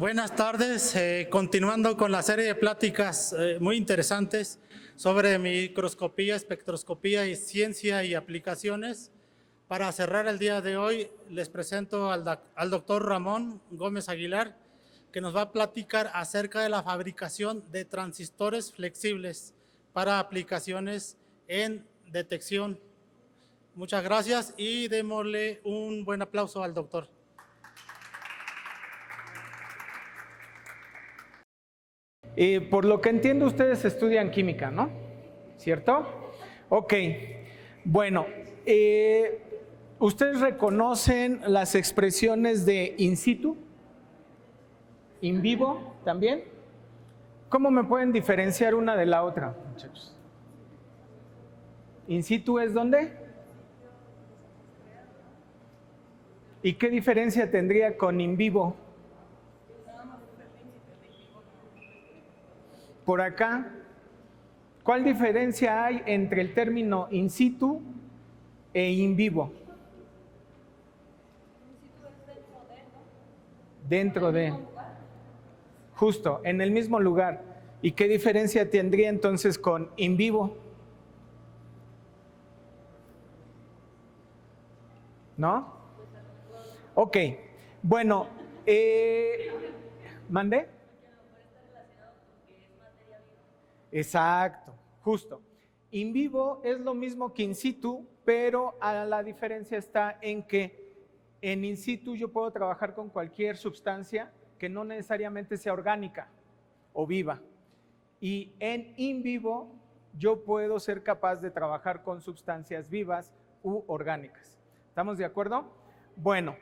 Buenas tardes, continuando con la serie de pláticas muy interesantes sobre microscopía, espectroscopía y ciencia y aplicaciones. Para cerrar el día de hoy, les presento al doctor Ramón Gómez Aguilar, que nos va a platicar acerca de la fabricación de transistores flexibles para aplicaciones en detección. Muchas gracias y démosle un buen aplauso al doctor. Por lo que entiendo, ustedes estudian química, ¿no? ¿Cierto? Ok. Bueno, ¿ustedes reconocen las expresiones de in situ? ¿In vivo también? ¿Cómo me pueden diferenciar una de la otra, muchachos? ¿In situ es dónde? ¿Y qué diferencia tendría con in vivo? Por acá, ¿cuál diferencia hay entre el término in situ e in vivo? Dentro de. Justo, en el mismo lugar. ¿Y qué diferencia tendría entonces con in vivo? ¿No? Ok, bueno, ¿mandé? Exacto, justo. In vivo es lo mismo que in situ, pero la diferencia está en que en in situ yo puedo trabajar con cualquier sustancia que no necesariamente sea orgánica o viva. Y en in vivo yo puedo ser capaz de trabajar con sustancias vivas u orgánicas. ¿Estamos de acuerdo? Bueno,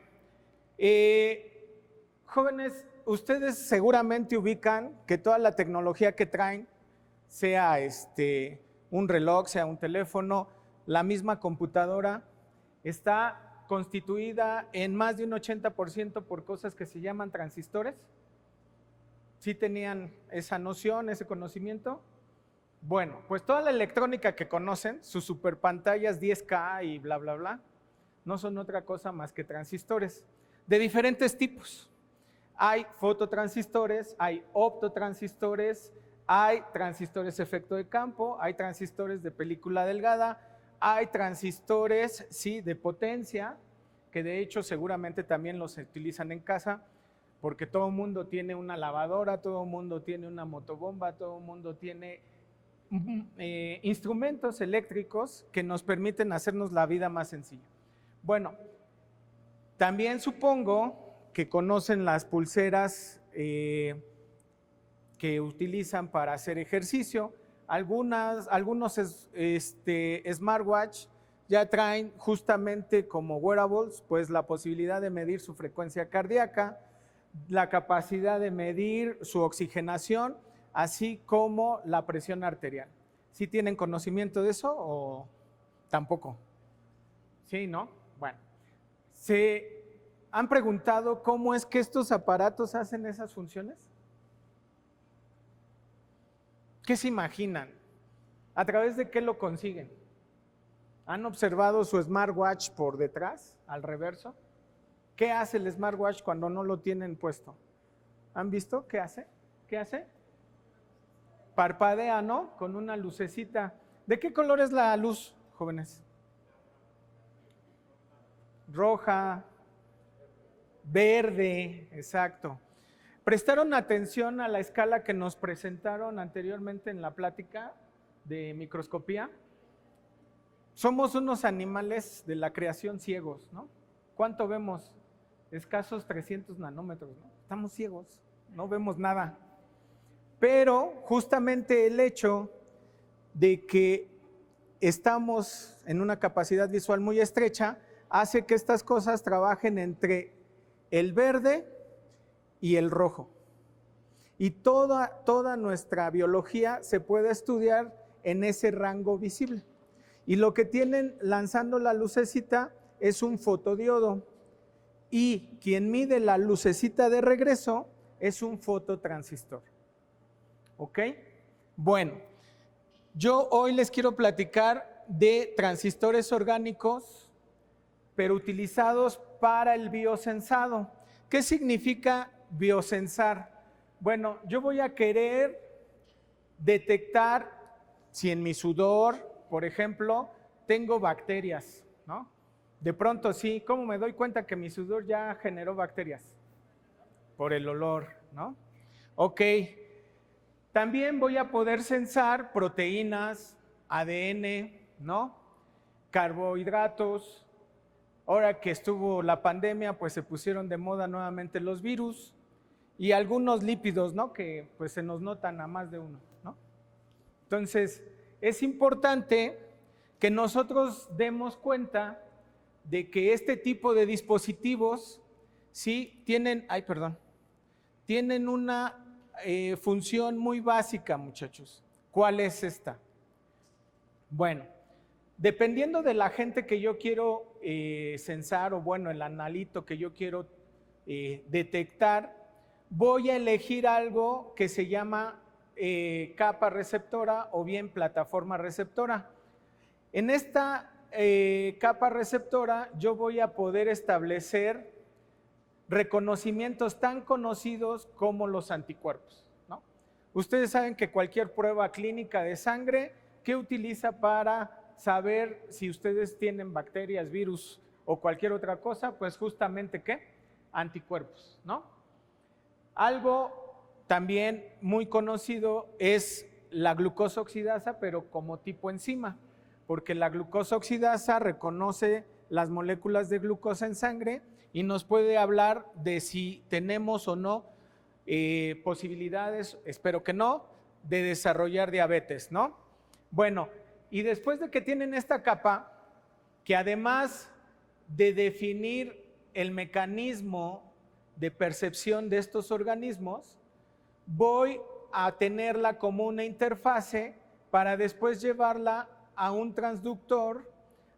jóvenes, ustedes seguramente ubican que toda la tecnología que traen, sea un reloj, sea un teléfono, la misma computadora, está constituida en más de un 80% por cosas que se llaman transistores. ¿Sí tenían esa noción, ese conocimiento? Bueno, pues toda la electrónica que conocen, sus superpantallas 10K y bla, bla, bla, no son otra cosa más que transistores de diferentes tipos. Hay fototransistores, hay optotransistores, hay transistores efecto de campo, hay transistores de película delgada, hay transistores, sí, de potencia, que de hecho seguramente también los utilizan en casa, porque todo el mundo tiene una lavadora, todo el mundo tiene una motobomba, todo el mundo tiene instrumentos eléctricos que nos permiten hacernos la vida más sencilla. Bueno, también supongo que conocen las pulseras que utilizan para hacer ejercicio. Algunos smartwatch ya traen justamente como wearables, pues la posibilidad de medir su frecuencia cardíaca, la capacidad de medir su oxigenación, así como la presión arterial. ¿Sí tienen conocimiento de eso o tampoco? Sí, ¿no? Bueno, ¿se han preguntado cómo es que estos aparatos hacen esas funciones? ¿Qué se imaginan? ¿A través de qué lo consiguen? ¿Han observado su smartwatch por detrás, al reverso? ¿Qué hace el smartwatch cuando no lo tienen puesto? ¿Han visto qué hace? ¿Qué hace? Parpadea, ¿no? Con una lucecita. ¿De qué color es la luz, jóvenes? Roja, verde, exacto. ¿Prestaron atención a la escala que nos presentaron anteriormente en la plática de microscopía? Somos unos animales de la creación ciegos, ¿no? ¿Cuánto vemos? Escasos 300 nanómetros, ¿no? Estamos ciegos, no vemos nada. Pero justamente el hecho de que estamos en una capacidad visual muy estrecha hace que estas cosas trabajen entre el verde y el rojo. Y toda nuestra biología se puede estudiar en ese rango visible. Y lo que tienen lanzando la lucecita es un fotodiodo. Y quien mide la lucecita de regreso es un fototransistor. ¿Ok? Bueno, yo hoy les quiero platicar de transistores orgánicos, pero utilizados para el biosensado. ¿Qué significa biosensar? Bueno, yo voy a querer detectar si en mi sudor, por ejemplo, tengo bacterias, ¿no? De pronto sí, ¿cómo me doy cuenta que mi sudor ya generó bacterias? Por el olor, ¿no? Ok, también voy a poder sensar proteínas, ADN, ¿no? Carbohidratos. Ahora que estuvo la pandemia, pues se pusieron de moda nuevamente los virus y algunos lípidos, ¿no? Que pues se nos notan a más de uno, ¿no? Entonces, es importante que nosotros demos cuenta de que este tipo de dispositivos sí tienen, tienen una función muy básica, muchachos. ¿Cuál es esta? Bueno, dependiendo de la gente que yo quiero censar, o bueno, el analito que yo quiero detectar, voy a elegir algo que se llama capa receptora o bien plataforma receptora. En esta capa receptora yo voy a poder establecer reconocimientos tan conocidos como los anticuerpos, ¿no? Ustedes saben que cualquier prueba clínica de sangre, ¿qué utiliza para saber si ustedes tienen bacterias, virus o cualquier otra cosa? Pues justamente, ¿qué? Anticuerpos, ¿no? Algo también muy conocido es la glucosa oxidasa, pero como tipo enzima, porque la glucosa oxidasa reconoce las moléculas de glucosa en sangre y nos puede hablar de si tenemos o no posibilidades, espero que no, de desarrollar diabetes, ¿no? Bueno, y después de que tienen esta capa, que además de definir el mecanismo de percepción de estos organismos, voy a tenerla como una interfase para después llevarla a un transductor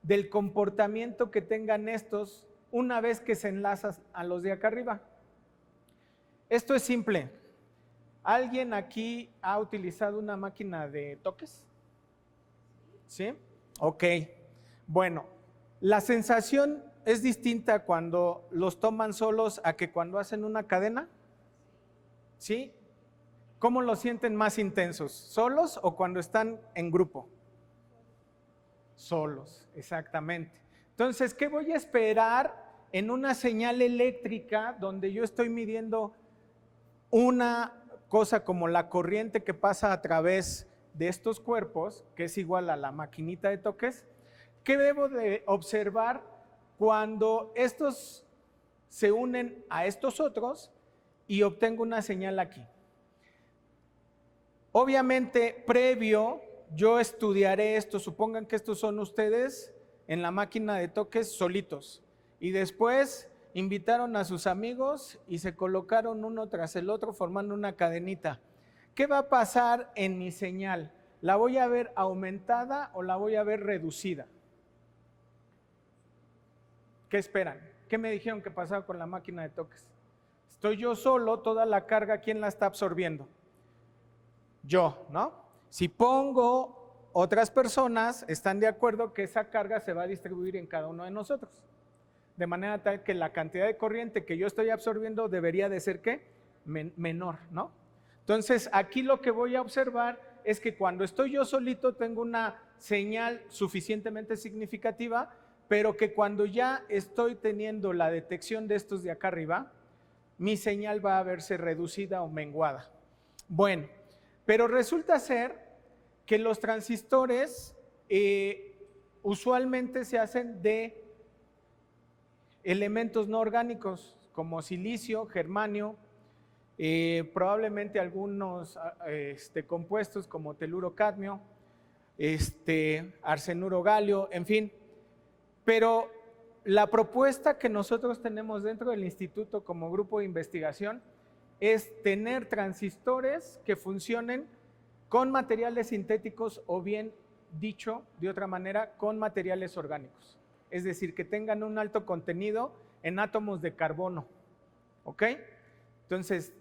del comportamiento que tengan estos una vez que se enlazan a los de acá arriba. Esto es simple. ¿Alguien aquí ha utilizado una máquina de toques? ¿Sí? Ok. Bueno, la sensación es distinta cuando los toman solos a que cuando hacen una cadena. ¿Sí? ¿Cómo los sienten más intensos? ¿Solos o cuando están en grupo? Solos, exactamente. Entonces, ¿qué voy a esperar en una señal eléctrica donde yo estoy midiendo una cosa como la corriente que pasa a través de estos cuerpos, que es igual a la maquinita de toques? ¿Qué debo de observar cuando estos se unen a estos otros y obtengo una señal aquí? Obviamente, previo, yo estudiaré esto. Supongan que estos son ustedes en la máquina de toques solitos y después invitaron a sus amigos y se colocaron uno tras el otro formando una cadenita. ¿Qué va a pasar en mi señal? ¿La voy a ver aumentada o la voy a ver reducida? ¿Qué esperan? ¿Qué me dijeron que pasaba con la máquina de toques? Estoy yo solo, toda la carga, ¿quién la está absorbiendo? Yo, ¿no? Si pongo otras personas, están de acuerdo que esa carga se va a distribuir en cada uno de nosotros. De manera tal que la cantidad de corriente que yo estoy absorbiendo debería de ser, ¿qué? Menor, ¿no? Entonces, aquí lo que voy a observar es que cuando estoy yo solito tengo una señal suficientemente significativa, pero que cuando ya estoy teniendo la detección de estos de acá arriba, mi señal va a verse reducida o menguada. Bueno, pero resulta ser que los transistores usualmente se hacen de elementos no orgánicos como silicio, germanio, probablemente algunos compuestos como teluro cadmio, arsenuro galio, en fin. Pero la propuesta que nosotros tenemos dentro del instituto como grupo de investigación es tener transistores que funcionen con materiales sintéticos o bien dicho de otra manera, con materiales orgánicos. Es decir, que tengan un alto contenido en átomos de carbono. ¿Ok? Entonces,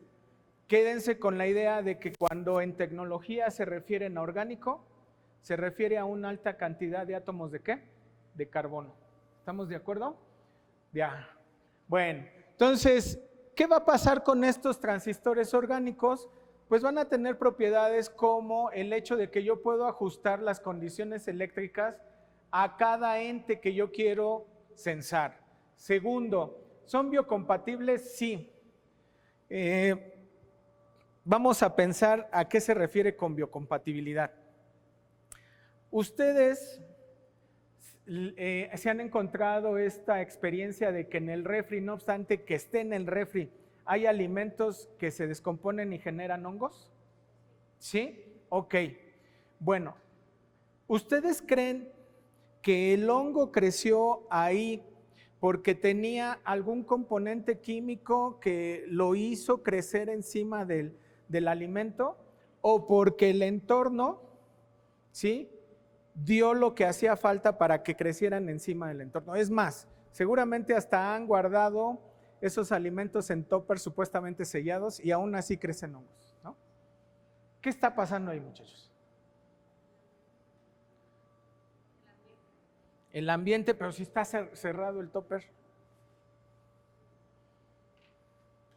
quédense con la idea de que cuando en tecnología se refieren a orgánico, se refiere a una alta cantidad de átomos de ¿qué? De carbono. ¿Estamos de acuerdo? Ya. Bueno, entonces, ¿qué va a pasar con estos transistores orgánicos? Pues van a tener propiedades como el hecho de que yo puedo ajustar las condiciones eléctricas a cada ente que yo quiero sensar. Segundo, ¿son biocompatibles? Sí. Vamos a pensar a qué se refiere con biocompatibilidad. Ustedes se han encontrado esta experiencia de que en el refri, no obstante que esté en el refri, hay alimentos que se descomponen y generan hongos. ¿Sí? Ok. Bueno, ¿ustedes creen que el hongo creció ahí porque tenía algún componente químico que lo hizo crecer encima del alimento, o porque el entorno, ¿sí?, dio lo que hacía falta para que crecieran encima del entorno? Es más, seguramente hasta han guardado esos alimentos en toppers supuestamente sellados y aún así crecen hongos, ¿no? ¿Qué está pasando ahí, muchachos? El ambiente, pero si está cerrado el topper.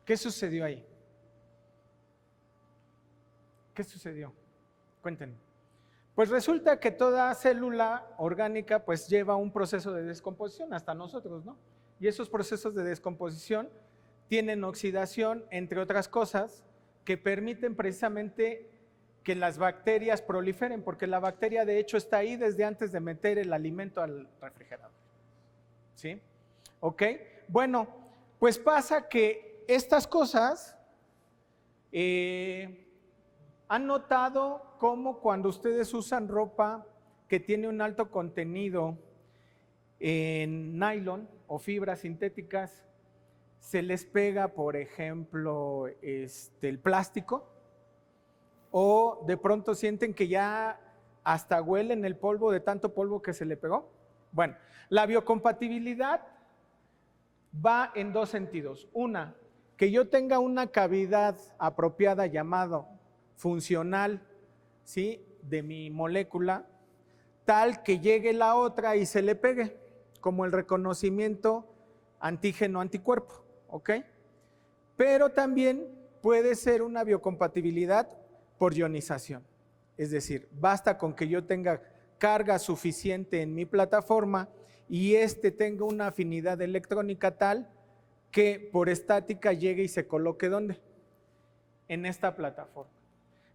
¿Qué sucedió ahí? ¿Qué sucedió? Cuéntenme. Pues resulta que toda célula orgánica pues lleva un proceso de descomposición, hasta nosotros, ¿no? Y esos procesos de descomposición tienen oxidación, entre otras cosas, que permiten precisamente que las bacterias proliferen, porque la bacteria de hecho está ahí desde antes de meter el alimento al refrigerador. ¿Sí? ¿Ok? Bueno, pues pasa que estas cosas han notado cómo cuando ustedes usan ropa que tiene un alto contenido en nylon o fibras sintéticas, se les pega, por ejemplo, el plástico, o de pronto sienten que ya hasta huelen el polvo de tanto polvo que se le pegó. Bueno, la biocompatibilidad va en dos sentidos. Una, que yo tenga una cavidad apropiada llamada funcional, ¿sí?, de mi molécula, tal que llegue la otra y se le pegue, como el reconocimiento antígeno-anticuerpo, ¿ok? Pero también puede ser una biocompatibilidad por ionización, es decir, basta con que yo tenga carga suficiente en mi plataforma y tenga una afinidad electrónica tal que por estática llegue y se coloque ¿dónde? En esta plataforma.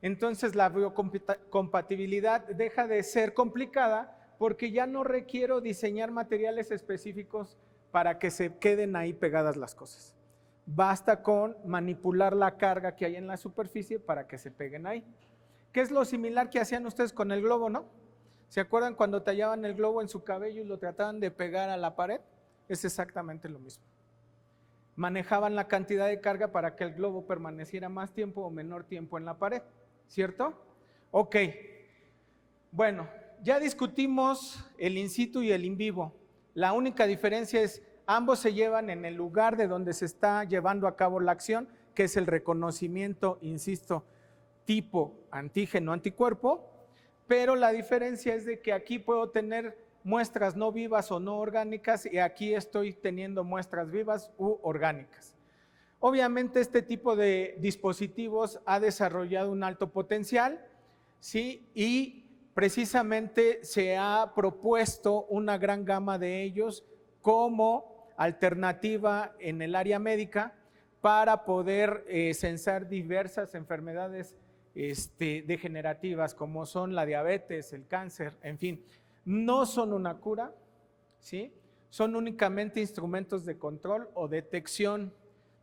Entonces la biocompatibilidad deja de ser complicada porque ya no requiero diseñar materiales específicos para que se queden ahí pegadas las cosas. Basta con manipular la carga que hay en la superficie para que se peguen ahí. ¿Qué es lo similar que hacían ustedes con el globo, no? ¿Se acuerdan cuando tallaban el globo en su cabello y lo trataban de pegar a la pared? Es exactamente lo mismo. Manejaban la cantidad de carga para que el globo permaneciera más tiempo o menor tiempo en la pared, ¿cierto? Ok. Bueno, ya discutimos el in situ y el in vivo. La única diferencia es ambos se llevan en el lugar de donde se está llevando a cabo la acción, que es el reconocimiento, insisto, tipo antígeno-anticuerpo, pero la diferencia es de que aquí puedo tener muestras no vivas o no orgánicas y aquí estoy teniendo muestras vivas u orgánicas. Obviamente este tipo de dispositivos ha desarrollado un alto potencial, ¿sí? Y precisamente se ha propuesto una gran gama de ellos como alternativa en el área médica para poder censar diversas enfermedades degenerativas como son la diabetes, el cáncer, en fin. No son una cura, ¿sí? Son únicamente instrumentos de control o detección.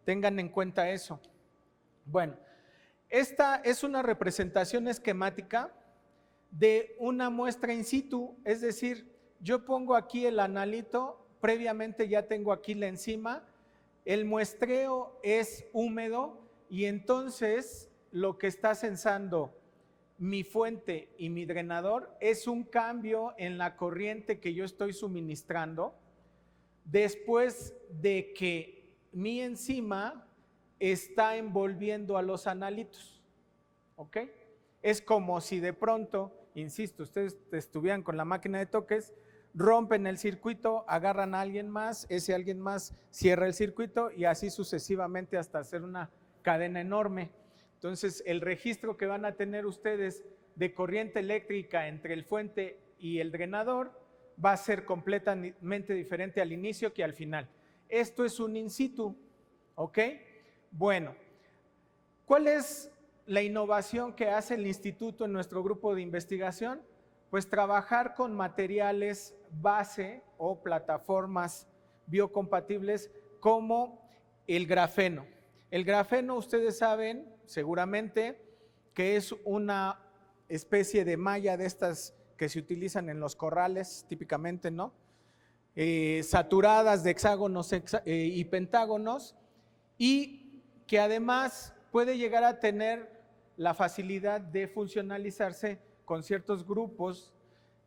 Tengan en cuenta eso. Bueno, esta es una representación esquemática de una muestra in situ, es decir, yo pongo aquí el analito, previamente ya tengo aquí la enzima, el muestreo es húmedo y entonces lo que está censando mi fuente y mi drenador es un cambio en la corriente que yo estoy suministrando después de que mi enzima está envolviendo a los analitos, ¿ok? Es como si de pronto, insisto, ustedes estuvieran con la máquina de toques, rompen el circuito, agarran a alguien más, ese alguien más cierra el circuito y así sucesivamente hasta hacer una cadena enorme. Entonces, el registro que van a tener ustedes de corriente eléctrica entre el fuente y el drenador va a ser completamente diferente al inicio que al final. Esto es un in situ, ¿ok? Bueno, ¿cuál es la innovación que hace el instituto en nuestro grupo de investigación? Pues trabajar con materiales base o plataformas biocompatibles como el grafeno. El grafeno, ustedes saben seguramente que es una especie de malla de estas que se utilizan en los corrales típicamente, ¿no? Saturadas de hexágonos y pentágonos, y que además puede llegar a tener la facilidad de funcionalizarse con ciertos grupos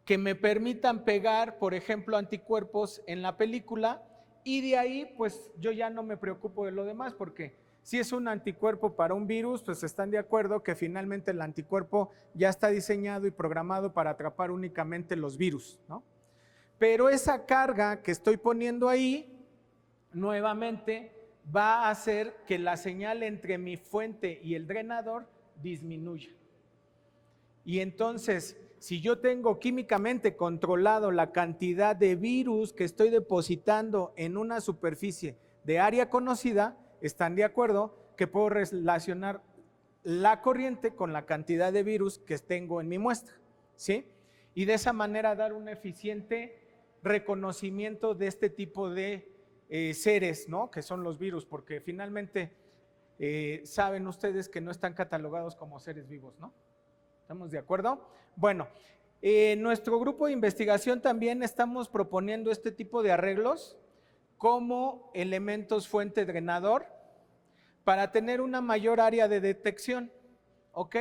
que me permitan pegar, por ejemplo, anticuerpos en la película, y de ahí pues yo ya no me preocupo de lo demás, porque si es un anticuerpo para un virus, pues están de acuerdo que finalmente el anticuerpo ya está diseñado y programado para atrapar únicamente los virus, ¿no? Pero esa carga que estoy poniendo ahí, nuevamente, va a hacer que la señal entre mi fuente y el drenador disminuya. Y entonces, si yo tengo químicamente controlado la cantidad de virus que estoy depositando en una superficie de área conocida, están de acuerdo que puedo relacionar la corriente con la cantidad de virus que tengo en mi muestra, ¿sí? Y de esa manera dar un eficiente reconocimiento de este tipo de seres, ¿no? Que son los virus, porque finalmente saben ustedes que no están catalogados como seres vivos, ¿no? ¿Estamos de acuerdo? Bueno, nuestro grupo de investigación también estamos proponiendo este tipo de arreglos como elementos fuente drenador para tener una mayor área de detección, ¿ok?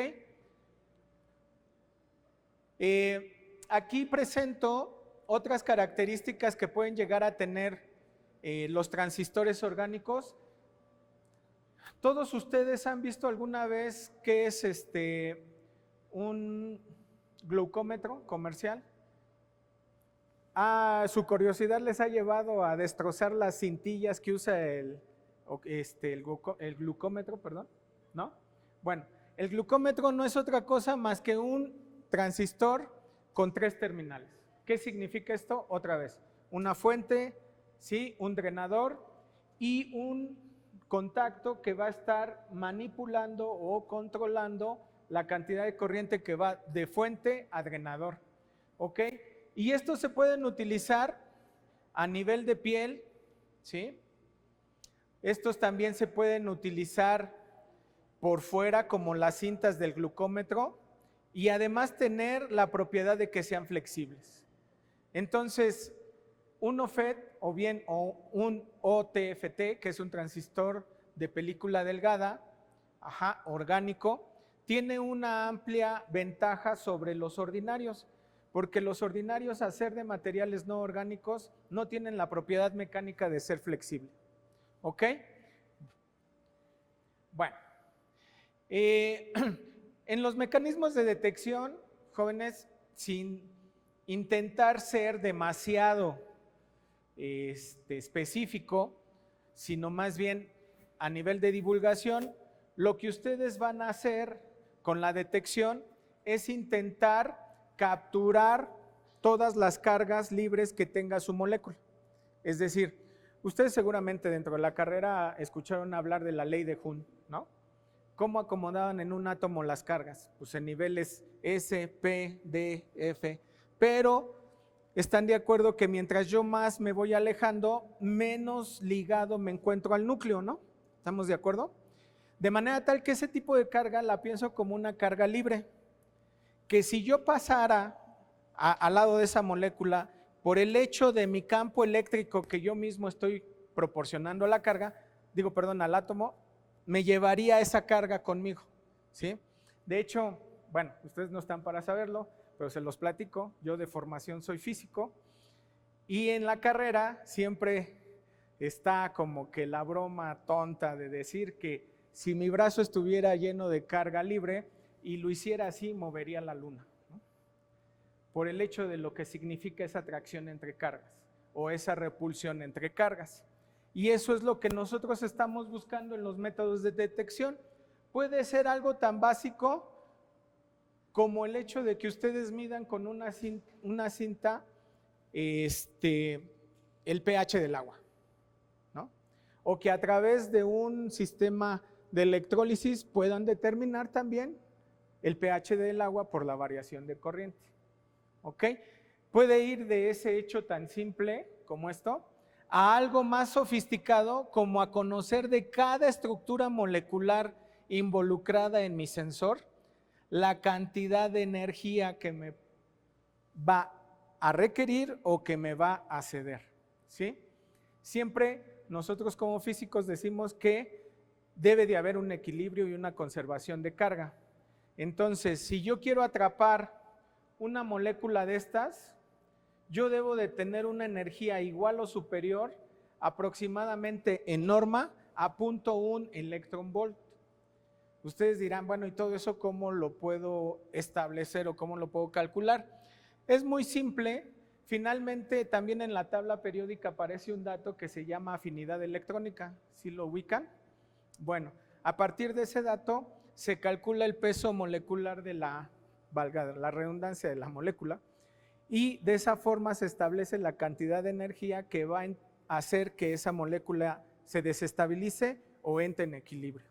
Aquí presento otras características que pueden llegar a tener los transistores orgánicos. ¿Todos ustedes han visto alguna vez qué es un glucómetro comercial? Su curiosidad les ha llevado a destrozar las cintillas que usa el glucómetro, perdón, ¿no? Bueno, el glucómetro no es otra cosa más que un transistor con 3 terminales. ¿Qué significa esto? Otra vez, una fuente, ¿sí? Un drenador y un contacto que va a estar manipulando o controlando la cantidad de corriente que va de fuente a drenador, ¿ok? Y estos se pueden utilizar a nivel de piel, ¿sí? Estos también se pueden utilizar por fuera como las cintas del glucómetro y además tener la propiedad de que sean flexibles. Entonces, un OFET o bien un OTFT, que es un transistor de película delgada, orgánico, tiene una amplia ventaja sobre los ordinarios, porque los ordinarios, al ser de materiales no orgánicos, no tienen la propiedad mecánica de ser flexible. ¿Ok? Bueno, en los mecanismos de detección, jóvenes, sin intentar ser demasiado específico, sino más bien a nivel de divulgación, lo que ustedes van a hacer con la detección es intentar capturar todas las cargas libres que tenga su molécula. Es decir, ustedes seguramente dentro de la carrera escucharon hablar de la ley de Hund, ¿no? ¿Cómo acomodaban en un átomo las cargas? Pues en niveles S, P, D, F, pero están de acuerdo que mientras yo más me voy alejando, menos ligado me encuentro al núcleo, ¿no? ¿Estamos de acuerdo? De manera tal que ese tipo de carga la pienso como una carga libre, que si yo pasara al lado de esa molécula, por el hecho de mi campo eléctrico que yo mismo estoy proporcionando a la carga, al átomo, me llevaría esa carga conmigo, ¿sí? De hecho, bueno, ustedes no están para saberlo, pero se los platico, yo de formación soy físico y en la carrera siempre está como que la broma tonta de decir que si mi brazo estuviera lleno de carga libre y lo hiciera así, movería la luna, ¿no? por el hecho de lo que significa esa atracción entre cargas o esa repulsión entre cargas. Y eso es lo que nosotros estamos buscando en los métodos de detección. Puede ser algo tan básico como el hecho de que ustedes midan con una cinta el pH del agua, ¿no? O que a través de un sistema de electrólisis puedan determinar también el pH del agua por la variación de corriente. ¿Ok? Puede ir de ese hecho tan simple como esto a algo más sofisticado, como a conocer de cada estructura molecular involucrada en mi sensor la cantidad de energía que me va a requerir o que me va a ceder, ¿sí? Siempre nosotros como físicos decimos que debe de haber un equilibrio y una conservación de carga. Entonces, si yo quiero atrapar una molécula de estas, yo debo de tener una energía igual o superior aproximadamente en norma a 0.1 electronvolt. Ustedes dirán, bueno, ¿y todo eso cómo lo puedo establecer o cómo lo puedo calcular? Es muy simple. Finalmente, también en la tabla periódica aparece un dato que se llama afinidad electrónica. ¿Sí lo ubican? Bueno, a partir de ese dato se calcula el peso molecular de valga la redundancia, de la molécula, y de esa forma se establece la cantidad de energía que va a hacer que esa molécula se desestabilice o entre en equilibrio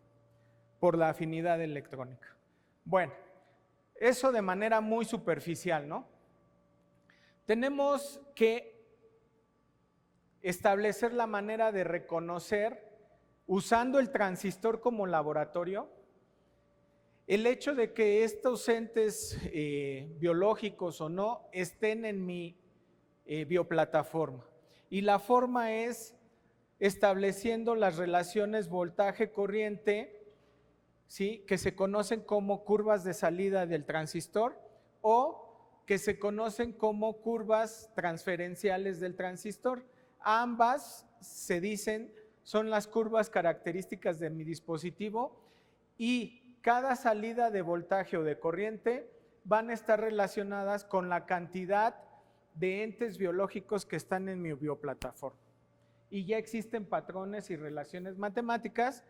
por la afinidad electrónica. Bueno, eso de manera muy superficial, ¿no? Tenemos que establecer la manera de reconocer, usando el transistor como laboratorio, el hecho de que estos entes biológicos o no estén en mi bioplataforma. Y la forma es estableciendo las relaciones voltaje-corriente, ¿sí?, que se conocen como curvas de salida del transistor o que se conocen como curvas transferenciales del transistor. Ambas se dicen son las curvas características de mi dispositivo y cada salida de voltaje o de corriente van a estar relacionadas con la cantidad de entes biológicos que están en mi bioplataforma. Y ya existen patrones y relaciones matemáticas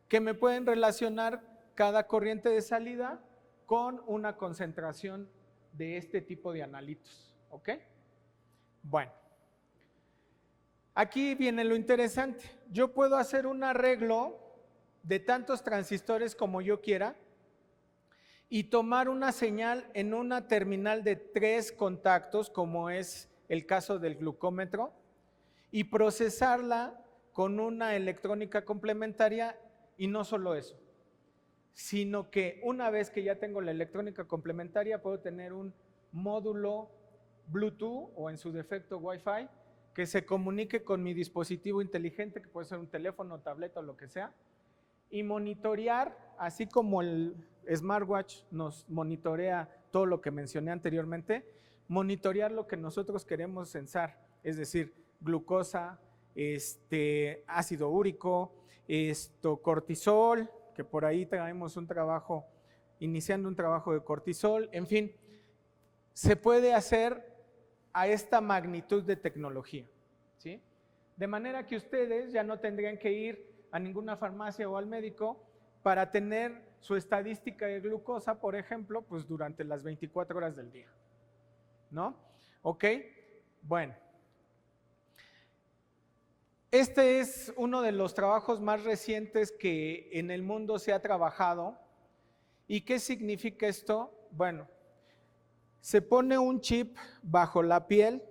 que me pueden relacionar cada corriente de salida con una concentración de este tipo de analitos. ¿Ok? Bueno, aquí viene lo interesante. Yo puedo hacer un arreglo de tantos transistores como yo quiera y tomar una señal en una terminal de 3 contactos, como es el caso del glucómetro, y procesarla con una electrónica complementaria. Y no solo eso, sino que una vez que ya tengo la electrónica complementaria, puedo tener un módulo Bluetooth o en su defecto Wi-Fi que se comunique con mi dispositivo inteligente, que puede ser un teléfono, tableta o lo que sea, y monitorear, así como el smartwatch nos monitorea todo lo que mencioné anteriormente, monitorear lo que nosotros queremos sensar, es decir, glucosa, ácido úrico, cortisol, que por ahí traemos un trabajo, iniciando un trabajo de cortisol, en fin, se puede hacer a esta magnitud de tecnología, ¿sí? De manera que ustedes ya no tendrían que ir a ninguna farmacia o al médico para tener su estadística de glucosa, por ejemplo, pues durante las 24 horas del día, ¿no? ¿Ok? Bueno. Este es uno de los trabajos más recientes que en el mundo se ha trabajado. ¿Y qué significa esto? Bueno, se pone un chip bajo la piel.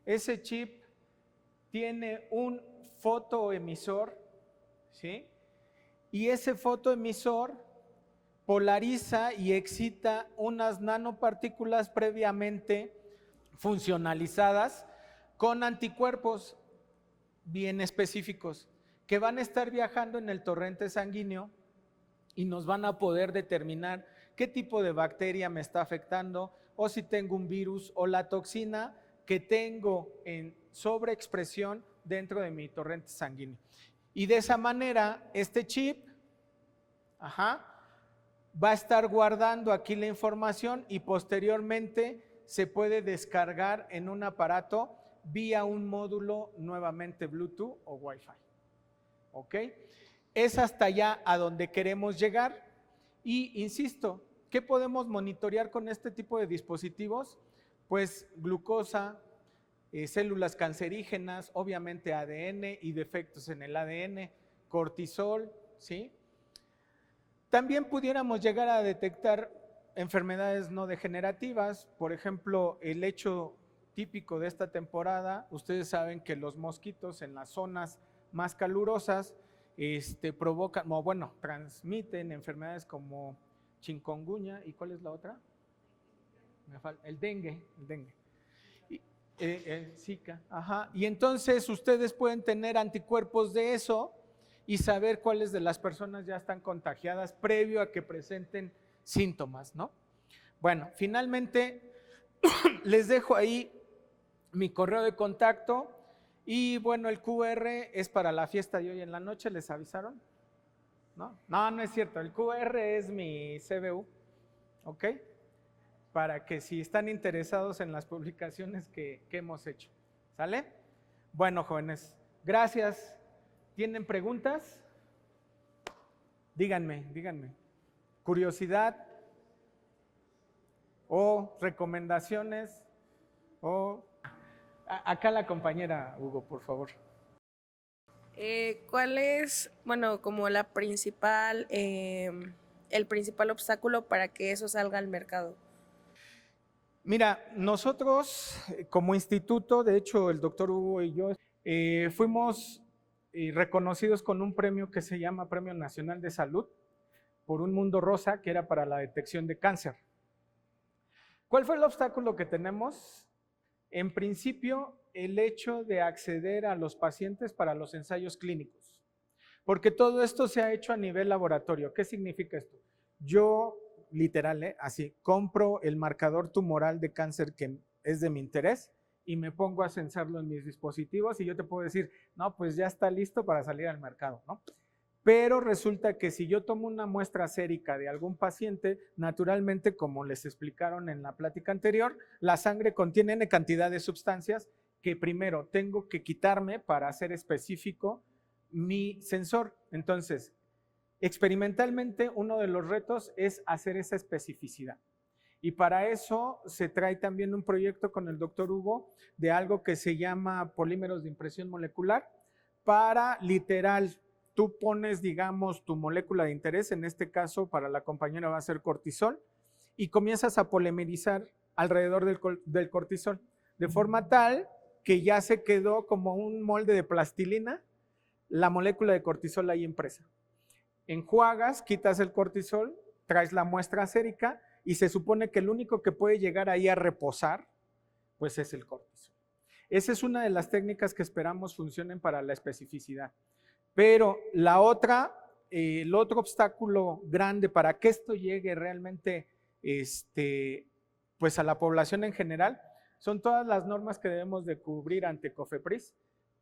Ese chip tiene un fotoemisor, ¿sí? Y ese fotoemisor polariza y excita unas nanopartículas previamente funcionalizadas con anticuerpos bien específicos que van a estar viajando en el torrente sanguíneo y nos van a poder determinar qué tipo de bacteria me está afectando o si tengo un virus o la toxina que tengo en sobreexpresión dentro de mi torrente sanguíneo. Y de esa manera este chip va a estar guardando aquí la información y posteriormente se puede descargar en un aparato vía un módulo nuevamente Bluetooth o Wi-Fi. ¿Ok? Es hasta allá a donde queremos llegar. Y insisto, ¿qué podemos monitorear con este tipo de dispositivos? Pues glucosa, células cancerígenas, obviamente ADN y defectos en el ADN, cortisol, ¿sí? También pudiéramos llegar a detectar enfermedades no degenerativas, por ejemplo, el hecho típico de esta temporada, ustedes saben que los mosquitos en las zonas más calurosas provocan, o bueno, transmiten enfermedades como chikungunya, ¿y cuál es la otra? El dengue. Zika, ajá. Y entonces ustedes pueden tener anticuerpos de eso y saber cuáles de las personas ya están contagiadas previo a que presenten síntomas, ¿no? Bueno, finalmente les dejo ahí mi correo de contacto y bueno, el QR es para la fiesta de hoy en la noche, ¿les avisaron? No es cierto, el QR es mi CBU, ¿ok? Para que si están interesados en las publicaciones que hemos hecho, ¿sale? Bueno, jóvenes, gracias. ¿Tienen preguntas? Díganme. ¿Curiosidad? ¿O recomendaciones? ¿O acá la compañera Hugo, por favor? ¿Cuál es, bueno, como la principal, el principal obstáculo para que eso salga al mercado? Mira, nosotros como instituto, de hecho el doctor Hugo y yo fuimos reconocidos con un premio que se llama Premio Nacional de Salud por Un Mundo Rosa, que era para la detección de cáncer. ¿Cuál fue el obstáculo que tenemos? En principio, el hecho de acceder a los pacientes para los ensayos clínicos, porque todo esto se ha hecho a nivel laboratorio. ¿Qué significa esto? Yo, literal, así, compro el marcador tumoral de cáncer que es de mi interés y me pongo a censarlo en mis dispositivos y yo te puedo decir, no, pues ya está listo para salir al mercado, ¿no? Pero resulta que si yo tomo una muestra sérica de algún paciente, naturalmente, como les explicaron en la plática anterior, la sangre contiene N cantidad de sustancias que primero tengo que quitarme para hacer específico mi sensor. Entonces, experimentalmente, uno de los retos es hacer esa especificidad. Y para eso se trae también un proyecto con el doctor Hugo de algo que se llama polímeros de impresión molecular para literal, tú pones, digamos, tu molécula de interés, en este caso para la compañera va a ser cortisol, y comienzas a polimerizar alrededor del cortisol, de forma tal que ya se quedó como un molde de plastilina la molécula de cortisol ahí impresa. Enjuagas, quitas el cortisol, traes la muestra sérica y se supone que el único que puede llegar ahí a reposar, pues es el cortisol. Esa es una de las técnicas que esperamos funcionen para la especificidad. Pero la otra, el otro obstáculo grande para que esto llegue realmente pues a la población en general, son todas las normas que debemos de cubrir ante COFEPRIS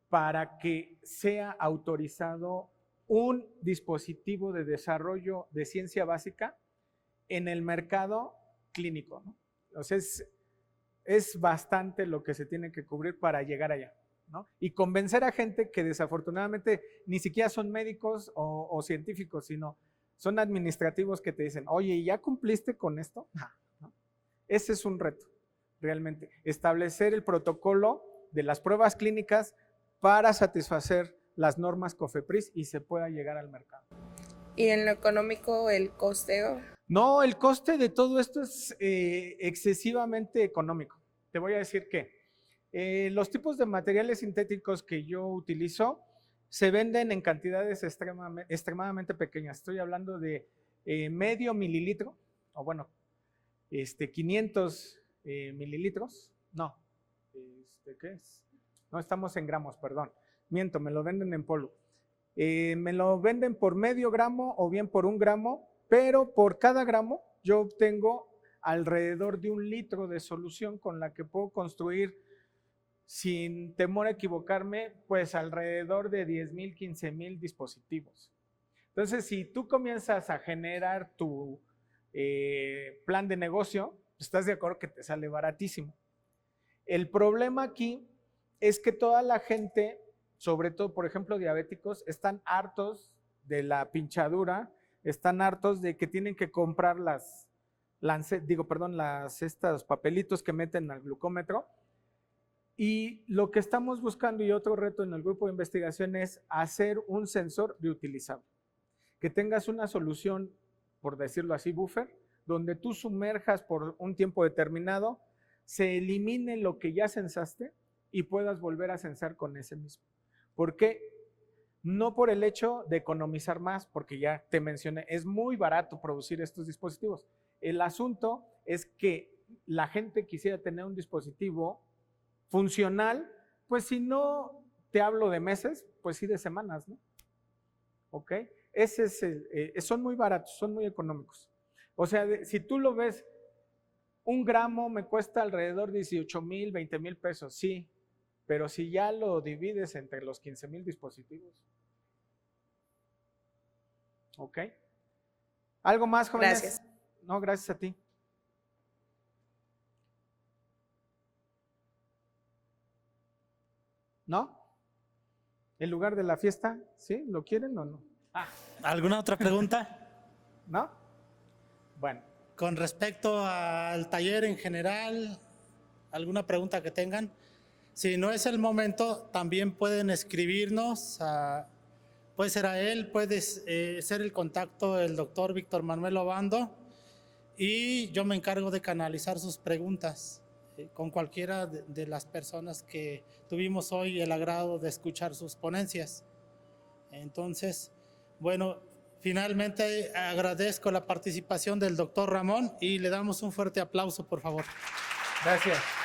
para que sea autorizado un dispositivo de desarrollo de ciencia básica en el mercado clínico, ¿no? O sea, es bastante lo que se tiene que cubrir para llegar allá, ¿no? Y convencer a gente que desafortunadamente ni siquiera son médicos o científicos, sino son administrativos que te dicen, oye, ¿ya cumpliste con esto? ¿No? Ese es un reto, realmente. Establecer el protocolo de las pruebas clínicas para satisfacer las normas COFEPRIS y se pueda llegar al mercado. ¿Y en lo económico, el costeo? No, el coste de todo esto es excesivamente económico. Te voy a decir que los tipos de materiales sintéticos que yo utilizo se venden en cantidades extremadamente pequeñas. Estoy hablando de medio mililitro, o bueno, 500 mililitros. No, ¿qué es? No, estamos en gramos, perdón. Miento, me lo venden en polvo. Me lo venden por medio gramo o bien por 1 gramo, pero por cada gramo yo obtengo alrededor de 1 litro de solución con la que puedo construir, sin temor a equivocarme, pues alrededor de 10,000, 15,000 dispositivos. Entonces, si tú comienzas a generar tu plan de negocio, ¿Estás de acuerdo que te sale baratísimo? El problema aquí es que toda la gente, sobre todo, por ejemplo, diabéticos, están hartos de la pinchadura, están hartos de que tienen que comprar estos papelitos que meten al glucómetro. Y lo que estamos buscando y otro reto en el grupo de investigación es hacer un sensor reutilizable, que tengas una solución, por decirlo así, buffer, donde tú sumerjas por un tiempo determinado, se elimine lo que ya sensaste y puedas volver a sensar con ese mismo. ¿Por qué? No por el hecho de economizar más, porque ya te mencioné, es muy barato producir estos dispositivos. El asunto es que la gente quisiera tener un dispositivo funcional, pues si no te hablo de meses, pues sí de semanas, ¿no? ¿Ok? Ese es son muy baratos, son muy económicos. O sea, si tú lo ves, 1 gramo me cuesta alrededor de 18,000, 20,000 pesos, sí, pero si ya lo divides entre los 15,000 dispositivos. ¿Ok? ¿Algo más, jóvenes? Gracias. No, gracias a ti. ¿No? ¿El lugar de la fiesta? ¿Sí? ¿Lo quieren o no? ¿Alguna otra pregunta? ¿No? Bueno. Con respecto al taller en general, ¿alguna pregunta que tengan? Si no es el momento, también pueden escribirnos, puede ser a él, puede ser el contacto del doctor Víctor Manuel Obando, y yo me encargo de canalizar sus preguntas con cualquiera de las personas que tuvimos hoy el agrado de escuchar sus ponencias. Entonces, bueno, finalmente agradezco la participación del doctor Ramón y le damos un fuerte aplauso, por favor. Gracias.